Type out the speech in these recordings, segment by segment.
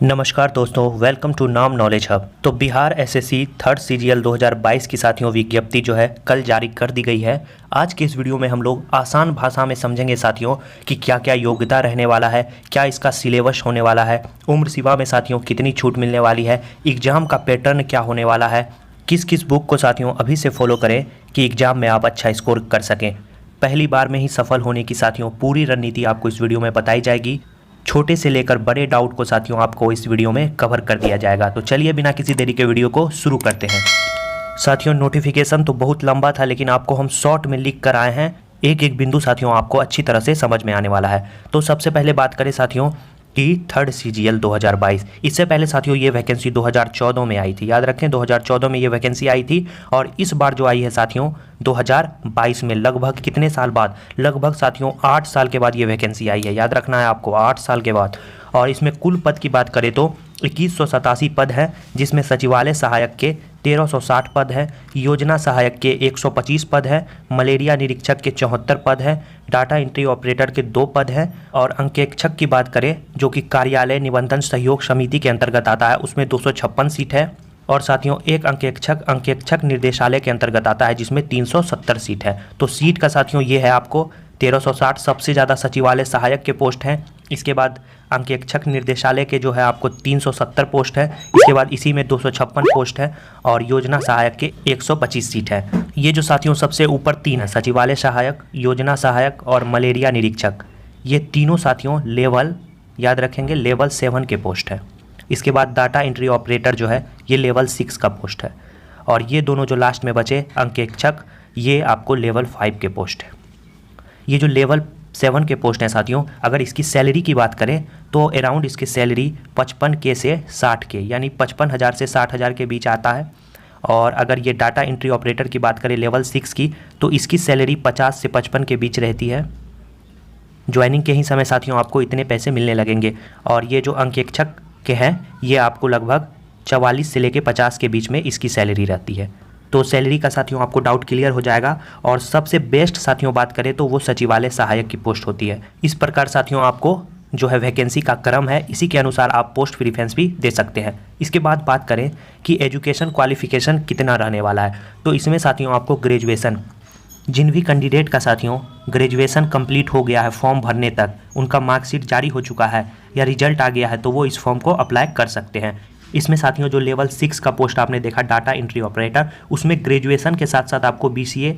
नमस्कार दोस्तों, welcome to नाम नॉलेज हब। तो बिहार एसएससी थर्ड सीजीएल 2022 की साथियों विज्ञप्ति जो है कल जारी कर दी गई है। आज के इस वीडियो में हम लोग आसान भाषा में समझेंगे साथियों कि क्या क्या योग्यता रहने वाला है, क्या इसका सिलेबस होने वाला है, उम्र सीमा में साथियों कितनी छूट मिलने वाली है, एग्जाम का पैटर्न क्या होने वाला है, किस किस बुक को साथियों अभी से फॉलो करें कि एग्जाम में आप अच्छा स्कोर कर सकें। पहली बार में ही सफल होने की साथियों पूरी रणनीति आपको इस वीडियो में बताई जाएगी। छोटे से लेकर बड़े डाउट को साथियों आपको इस वीडियो में कवर कर दिया जाएगा। तो चलिए बिना किसी देरी के वीडियो को शुरू करते हैं। साथियों नोटिफिकेशन तो बहुत लंबा था, लेकिन आपको हम शॉर्ट में लिख कर आए हैं। एक एक बिंदु साथियों आपको अच्छी तरह से समझ में आने वाला है। तो सबसे पहले बात करें साथियों कि थर्ड सीजीएल 2022, इससे पहले साथियों ये वैकेंसी 2014 में आई थी। याद रखें 2014 में ये वैकेंसी आई थी और इस बार जो आई है साथियों 2022 में, लगभग कितने साल बाद, लगभग साथियों 8 साल के बाद ये वैकेंसी आई है। याद रखना है आपको, 8 साल के बाद। और इसमें कुल पद की बात करें तो 2187 पद है, जिसमें सचिवालय सहायक के 1360 पद है, योजना सहायक के 125 पद है, मलेरिया निरीक्षक के 74 पद है, डाटा एंट्री ऑपरेटर के 2 पद हैं और अंकेक्षक की बात करें जो कि कार्यालय निबंधन सहयोग समिति के अंतर्गत आता है, उसमें 256 सीट है। और साथियों एक अंकेक्षक निर्देशालय के अंतर्गत आता है, जिसमें 370 सीट है। तो सीट का साथियों ये है आपको 1360, सबसे ज़्यादा सचिवालय सहायक के पोस्ट हैं। इसके बाद अंकेक्षक निर्देशालय के जो है आपको 370 पोस्ट है। इसके बाद इसी में 256 पोस्ट है और योजना सहायक के 125 सीट है। ये जो साथियों सबसे ऊपर 3 है, सचिवालय सहायक, योजना सहायक और मलेरिया निरीक्षक, ये तीनों साथियों लेवल, याद रखेंगे, लेवल 7 के पोस्ट है। इसके बाद डाटा एंट्री ऑपरेटर जो है ये लेवल 6 का पोस्ट है और ये दोनों जो लास्ट में बचे अंकेक्षक, ये आपको लेवल 5 के पोस्ट है। ये जो लेवल 7 के पोस्ट हैं साथियों, अगर इसकी सैलरी की बात करें तो अराउंड इसकी सैलरी 55K से 60K, यानी 55,000 से 60,000 के बीच आता है। और अगर ये डाटा एंट्री ऑपरेटर की बात करें लेवल 6 की, तो इसकी सैलरी 50 से 55 के बीच रहती है। ज्वाइनिंग के ही समय साथियों आपको इतने पैसे मिलने लगेंगे। और ये जो अंकेक्षक के हैं ये आपको लगभग 44 से लेकर 50 के बीच में इसकी सैलरी रहती है। तो सैलरी का साथियों आपको डाउट क्लियर हो जाएगा। और सबसे बेस्ट साथियों बात करें तो वो सचिवालय सहायक की पोस्ट होती है। इस प्रकार साथियों आपको जो है वैकेंसी का क्रम है, इसी के अनुसार आप पोस्ट प्रीफरेंस भी दे सकते हैं। इसके बाद बात करें कि एजुकेशन क्वालिफिकेशन कितना रहने वाला है, तो इसमें साथियों आपको ग्रेजुएशन, जिन भी कैंडिडेट का साथियों ग्रेजुएशन कंप्लीट हो गया है, फॉर्म भरने तक उनका मार्कशीट जारी हो चुका है या रिजल्ट आ गया है, तो वो इस फॉर्म को अप्लाई कर सकते हैं। इसमें साथियों जो लेवल 6 का पोस्ट आपने देखा डाटा एंट्री ऑपरेटर, उसमें ग्रेजुएशन के साथ साथ आपको BCA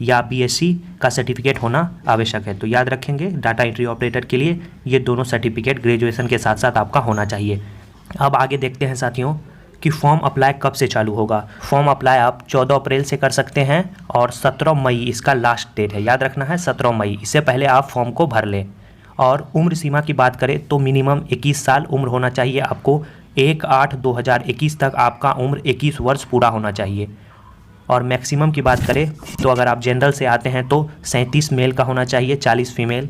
या BSc का सर्टिफिकेट होना आवश्यक है। तो याद रखेंगे डाटा एंट्री ऑपरेटर के लिए ये दोनों सर्टिफिकेट ग्रेजुएशन के साथ साथ आपका होना चाहिए। अब आगे देखते हैं साथियों कि फॉर्म अप्लाई कब से चालू होगा। फॉर्म अप्लाई आप 14 अप्रैल से कर सकते हैं और 17 मई इसका लास्ट डेट है। याद रखना है 17 मई, इससे पहले आप फॉर्म को भर लें। और उम्र सीमा की बात करें तो मिनिमम 21 साल उम्र होना चाहिए आपको। 1/8/2021 तक आपका उम्र 21 वर्ष पूरा होना चाहिए। और मैक्सिमम की बात करें तो अगर आप जनरल से आते हैं तो 37 मेल का होना चाहिए, 40 फीमेल।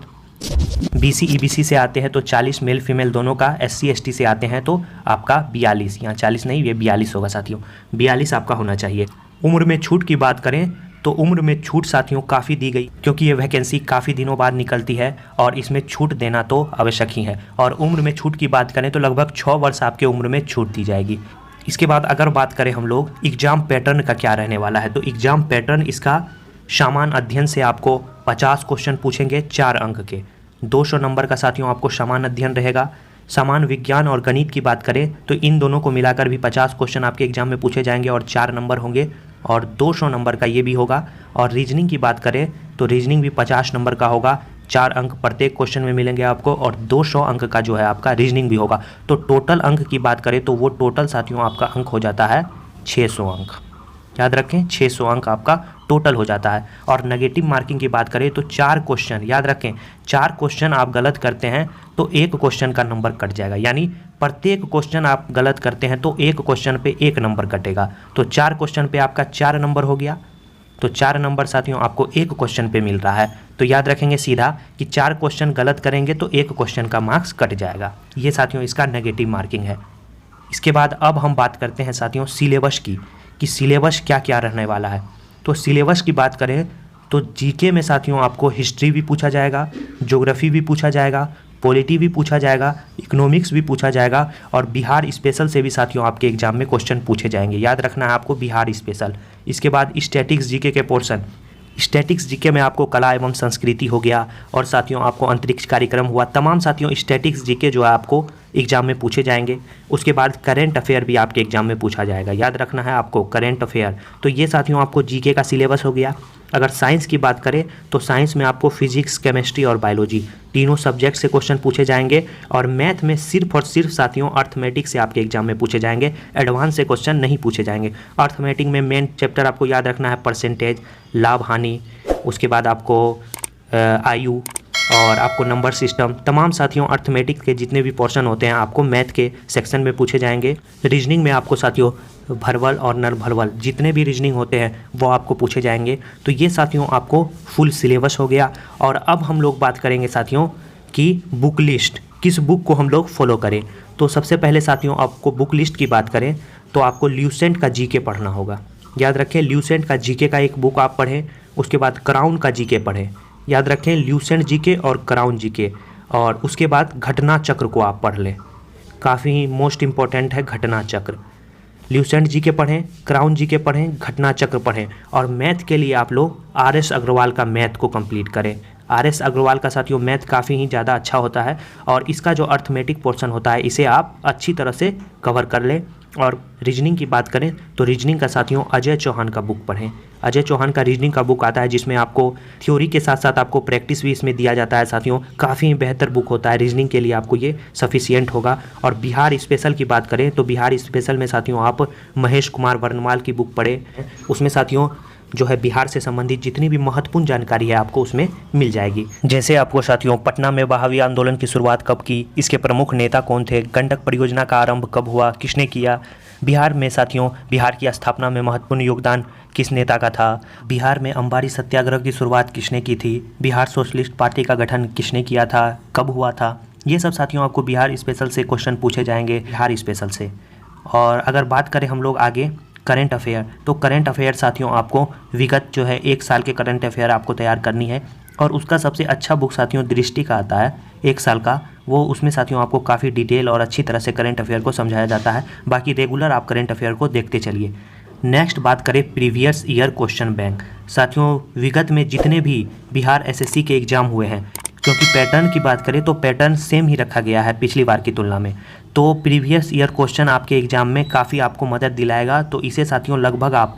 BC EBC से आते हैं तो 40 मेल फीमेल दोनों का। SC ST से आते हैं तो आपका 42, यहाँ 40 नहीं, ये 42 होगा साथियों, 42 आपका होना चाहिए। उम्र में छूट की बात करें तो उम्र में छूट साथियों काफ़ी दी गई, क्योंकि ये वैकेंसी काफ़ी दिनों बाद निकलती है और इसमें छूट देना तो आवश्यक ही है। और उम्र में छूट की बात करें तो लगभग 6 वर्ष आपके उम्र में छूट दी जाएगी। इसके बाद अगर बात करें हम लोग एग्ज़ाम पैटर्न का क्या रहने वाला है, तो एग्ज़ाम पैटर्न इसका सामान्य अध्ययन से आपको 50 क्वेश्चन पूछेंगे 4 अंक के, 200 नंबर का साथियों आपको सामान्य अध्ययन रहेगा। सामान्य विज्ञान और गणित की बात करें तो इन दोनों को मिलाकर भी 50 क्वेश्चन आपके एग्जाम में पूछे जाएंगे और 4 नंबर होंगे और 200 नंबर का ये भी होगा। और रीजनिंग की बात करें तो रीजनिंग भी 50 नंबर का होगा, 4 अंक प्रत्येक क्वेश्चन में मिलेंगे आपको और 200 अंक का जो है आपका रीजनिंग भी होगा। तो टोटल अंक की बात करें तो वो टोटल साथियों आपका अंक हो जाता है 600 अंक। याद रखें 600 अंक आपका टोटल हो जाता है। और नेगेटिव मार्किंग की बात करें तो 4 क्वेश्चन, याद रखें 4 क्वेश्चन आप गलत करते हैं तो 1 क्वेश्चन का नंबर कट जाएगा, यानी प्रत्येक क्वेश्चन आप गलत करते हैं तो 1 क्वेश्चन पे 1 नंबर कटेगा। तो 4 क्वेश्चन पे आपका 4 नंबर हो गया, तो 4 नंबर साथियों आपको 1 क्वेश्चन पे मिल रहा है। तो याद रखेंगे सीधा कि 4 क्वेश्चन गलत करेंगे तो 1 क्वेश्चन का मार्क्स कट जाएगा। ये साथियों इसका नेगेटिव मार्किंग है। इसके बाद अब हम बात करते हैं साथियों सिलेबस की, कि सिलेबस क्या क्या रहने वाला है। तो सिलेबस की बात करें तो जीके में साथियों आपको हिस्ट्री भी पूछा जाएगा, ज्योग्राफी भी पूछा जाएगा, पॉलिटी भी पूछा जाएगा, इकोनॉमिक्स भी पूछा जाएगा और बिहार स्पेशल से भी साथियों आपके एग्जाम में क्वेश्चन पूछे जाएंगे। याद रखना है आपको बिहार स्पेशल। इसके बाद स्टैटिक्स जीके के पोर्शन, स्टैटिक्स जीके में आपको कला एवं संस्कृति हो गया और साथियों आपको अंतरिक्ष कार्यक्रम हुआ, तमाम साथियों स्टैटिक्स जीके जो है आपको एग्जाम में पूछे जाएंगे। उसके बाद करेंट अफेयर भी आपके एग्जाम में पूछा जाएगा, याद रखना है आपको करेंट अफेयर। तो ये साथियों आपको जीके का सिलेबस हो गया। अगर साइंस की बात करें तो साइंस में आपको फिजिक्स, केमिस्ट्री और बायोलॉजी तीनों सब्जेक्ट से क्वेश्चन पूछे जाएंगे और मैथ में सिर्फ और सिर्फ साथियों अर्थमेटिक से आपके एग्जाम में पूछे जाएंगे, एडवांस से क्वेश्चन नहीं पूछे जाएंगे। अर्थमेटिक में मेन चैप्टर आपको याद रखना है परसेंटेज, लाभ हानि, उसके बाद आपको आयु और आपको नंबर सिस्टम, तमाम साथियों अर्थमेटिक के जितने भी पोर्शन होते हैं आपको मैथ के सेक्शन में पूछे जाएंगे। रीजनिंग में आपको साथियों भरवल और नरभरवल जितने भी रीजनिंग होते हैं वो आपको पूछे जाएंगे। तो ये साथियों आपको फुल सिलेबस हो गया। और अब हम लोग बात करेंगे साथियों कि बुक लिस्ट, किस बुक को हम लोग फॉलो करें। तो सबसे पहले साथियों आपको बुक लिस्ट की बात करें तो आपको ल्यूसेंट का जीके पढ़ना होगा। याद रखें ल्यूसेंट का जीके का एक बुक आप पढ़ें, उसके बाद क्राउन का जीके पढ़ें। याद रखें ल्यूसेंट जीके और क्राउन जीके, और उसके बाद घटना चक्र को आप पढ़ लें, काफ़ी मोस्ट इम्पॉर्टेंट है घटना चक्र। ल्यूसेंट जीके पढ़ें, क्राउन जीके पढ़ें, घटना चक्र पढ़ें। और मैथ के लिए आप लोग आर.एस. अग्रवाल का मैथ को कंप्लीट करें। आर.एस. अग्रवाल का साथियों मैथ काफ़ी ही ज़्यादा अच्छा होता है और इसका जो अर्थमेटिक पोर्शन होता है इसे आप अच्छी तरह से कवर कर लें। और रीजनिंग की बात करें तो रीजनिंग का साथियों अजय चौहान का बुक पढ़ें। अजय चौहान का रीजनिंग का बुक आता है जिसमें आपको थ्योरी के साथ साथ आपको प्रैक्टिस भी इसमें दिया जाता है साथियों। काफ़ी बेहतर बुक होता है रीजनिंग के लिए, आपको ये सफिशियंट होगा। और बिहार स्पेशल की बात करें तो बिहार स्पेशल में साथियों आप महेश कुमार वर्णमाल की बुक पढ़ें। उसमें साथियों जो है बिहार से संबंधित जितनी भी महत्वपूर्ण जानकारी है आपको उसमें मिल जाएगी। जैसे आपको साथियों पटना में बहावी आंदोलन की शुरुआत कब की, इसके प्रमुख नेता कौन थे, गंडक परियोजना का आरंभ कब हुआ, किसने किया, बिहार में साथियों बिहार की स्थापना में महत्वपूर्ण योगदान किस नेता का था, बिहार में अंबारी सत्याग्रह की शुरुआत किसने की थी, बिहार सोशलिस्ट पार्टी का गठन किसने किया था, कब हुआ था, ये सब साथियों आपको बिहार स्पेशल से क्वेश्चन पूछे जाएंगे बिहार स्पेशल से। और अगर बात करें हम लोग आगे करंट अफेयर, तो करंट अफेयर साथियों आपको विगत जो है 1 साल के करंट अफेयर आपको तैयार करनी है। और उसका सबसे अच्छा बुक साथियों दृष्टि का आता है 1 साल का, वो उसमें साथियों आपको काफ़ी डिटेल और अच्छी तरह से करंट अफेयर को समझाया जाता है। बाकी रेगुलर आप करंट अफेयर को देखते चलिए। नेक्स्ट बात करें प्रीवियस ईयर क्वेश्चन बैंक। साथियों विगत में जितने भी बिहार एसएससी के एग्ज़ाम हुए हैं, क्योंकि पैटर्न की बात करें तो पैटर्न सेम ही रखा गया है पिछली बार की तुलना में, तो प्रीवियस ईयर क्वेश्चन आपके एग्ज़ाम में काफ़ी आपको मदद दिलाएगा। तो इसे साथियों लगभग आप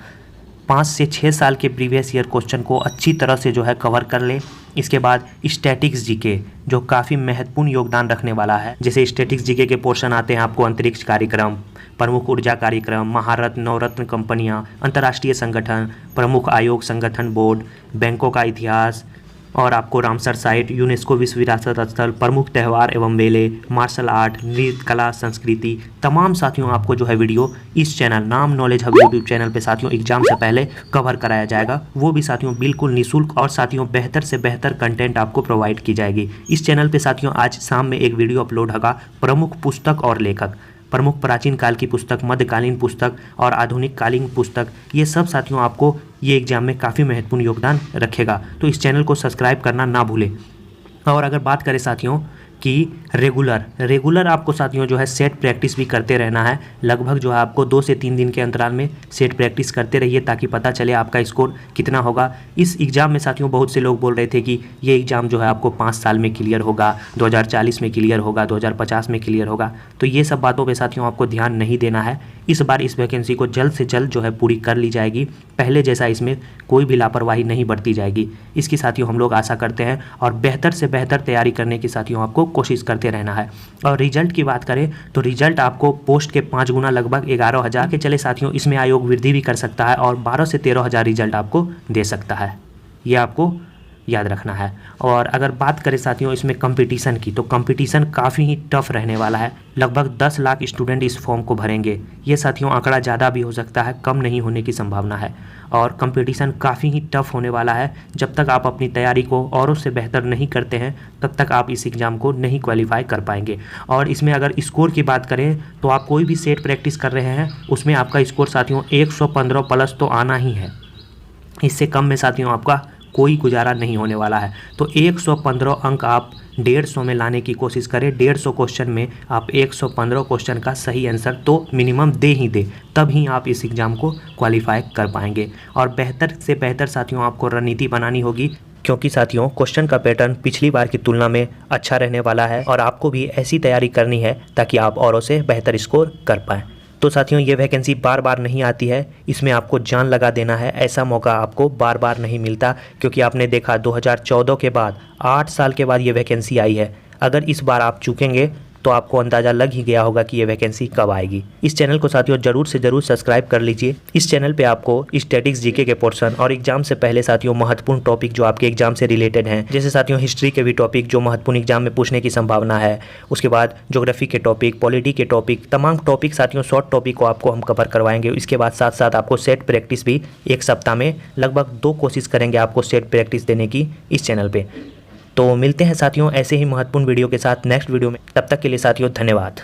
5 से 6 साल के प्रीवियस ईयर क्वेश्चन को अच्छी तरह से जो है कवर कर ले। इसके बाद स्टैटिक्स जीके जो काफ़ी महत्वपूर्ण योगदान रखने वाला है। जैसे स्टैटिक्स जीके के पोर्शन आते हैं आपको अंतरिक्ष कार्यक्रम, प्रमुख ऊर्जा कार्यक्रम, महारत्न नवरत्न कंपनियां, अंतर्राष्ट्रीय संगठन, प्रमुख आयोग संगठन बोर्ड, बैंकों का इतिहास, और आपको रामसर साइट, यूनेस्को विश्व विरासत स्थल, प्रमुख त्यौहार एवं मेले, मार्शल आर्ट, नृत्य कला संस्कृति, तमाम साथियों आपको जो है वीडियो इस चैनल नाम नॉलेज हब यूट्यूब चैनल पे साथियों एग्जाम से पहले कवर कराया जाएगा। वो भी साथियों बिल्कुल निःशुल्क और साथियों बेहतर से बेहतर कंटेंट आपको प्रोवाइड की जाएगी। इस चैनल पे साथियों आज शाम में एक वीडियो अपलोड होगा प्रमुख पुस्तक और लेखक, प्रमुख प्राचीन काल की पुस्तक, मध्यकालीन पुस्तक और आधुनिक कालीन पुस्तक, ये सब साथियों आपको ये एग्जाम में काफ़ी महत्वपूर्ण योगदान रखेगा। तो इस चैनल को सब्सक्राइब करना ना भूलें। और अगर बात करें साथियों कि रेगुलर आपको साथियों जो है सेट प्रैक्टिस भी करते रहना है। लगभग जो है आपको 2 से 3 दिन के अंतराल में सेट प्रैक्टिस करते रहिए ताकि पता चले आपका स्कोर कितना होगा। इस एग्ज़ाम में साथियों बहुत से लोग बोल रहे थे कि ये एग्ज़ाम जो है आपको 5 साल में क्लियर होगा, 2040 में क्लियर होगा, 2050 में क्लियर होगा। तो ये सब बातों पर साथियों आपको ध्यान नहीं देना है। इस बार इस वैकेंसी को जल्द से जल्द जो है पूरी कर ली जाएगी। पहले जैसा इसमें कोई भी लापरवाही नहीं बरती जाएगी, इसकी साथियों हम लोग आशा करते हैं। और बेहतर से बेहतर तैयारी करने की साथियों आपको कोशिश करते रहना है। और रिजल्ट की बात करें तो रिजल्ट आपको पोस्ट के 5 गुना लगभग 11,000 के चले साथियों इसमें आयोग वृद्धि भी कर सकता है और 12 से 13,000 रिजल्ट आपको दे सकता है, ये आपको याद रखना है। और अगर बात करें साथियों इसमें कंपटीशन की, तो कंपटीशन काफ़ी ही टफ रहने वाला है। लगभग 10 लाख स्टूडेंट इस फॉर्म को भरेंगे। ये साथियों आंकड़ा ज़्यादा भी हो सकता है, कम नहीं होने की संभावना है। और कंपटीशन काफ़ी ही टफ होने वाला है। जब तक आप अपनी तैयारी को औरों से बेहतर नहीं करते हैं तब तक आप इस एग्ज़ाम को नहीं क्वालिफाई कर पाएंगे। और इसमें अगर स्कोर की बात करें तो आप कोई भी सेट प्रैक्टिस कर रहे हैं उसमें आपका स्कोर साथियों 115 प्लस तो आना ही है। इससे कम में साथियों आपका कोई गुजारा नहीं होने वाला है। तो 115 अंक आप 150 में लाने की कोशिश करें। 150 क्वेश्चन में आप 115 क्वेश्चन का सही आंसर तो मिनिमम दे ही दे, तब ही आप इस एग्ज़ाम को क्वालिफाई कर पाएंगे। और बेहतर से बेहतर साथियों आपको रणनीति बनानी होगी, क्योंकि साथियों क्वेश्चन का पैटर्न पिछली बार की तुलना में अच्छा रहने वाला है और आपको भी ऐसी तैयारी करनी है ताकि आप औरों से बेहतर स्कोर कर पाएँ। तो साथियों ये वैकेंसी बार बार नहीं आती है, इसमें आपको जान लगा देना है। ऐसा मौका आपको बार बार नहीं मिलता, क्योंकि आपने देखा 2014 के बाद 8 साल के बाद ये वैकेंसी आई है। अगर इस बार आप चूकेंगे तो आपको अंदाज़ा लग ही गया होगा कि ये वैकेंसी कब आएगी। इस चैनल को साथियों ज़रूर से ज़रूर सब्सक्राइब कर लीजिए। इस चैनल पे आपको स्टैटिक्स, जीके के पोर्शन और एग्जाम से पहले साथियों महत्वपूर्ण टॉपिक जो आपके एग्जाम से रिलेटेड हैं, जैसे साथियों हिस्ट्री के भी टॉपिक जो महत्वपूर्ण एग्जाम में पूछने की संभावना है, उसके बाद ज्योग्राफी के टॉपिक, पॉलिटी के टॉपिक, तमाम टॉपिक साथियों शॉर्ट टॉपिक को आपको हम कवर करवाएंगे। इसके बाद साथ साथ आपको सेट प्रैक्टिस भी एक सप्ताह में लगभग 2 कोशिश करेंगे आपको सेट प्रैक्टिस देने की इस चैनल पे। तो मिलते हैं साथियों ऐसे ही महत्वपूर्ण वीडियो के साथ नेक्स्ट वीडियो में। तब तक के लिए साथियों धन्यवाद।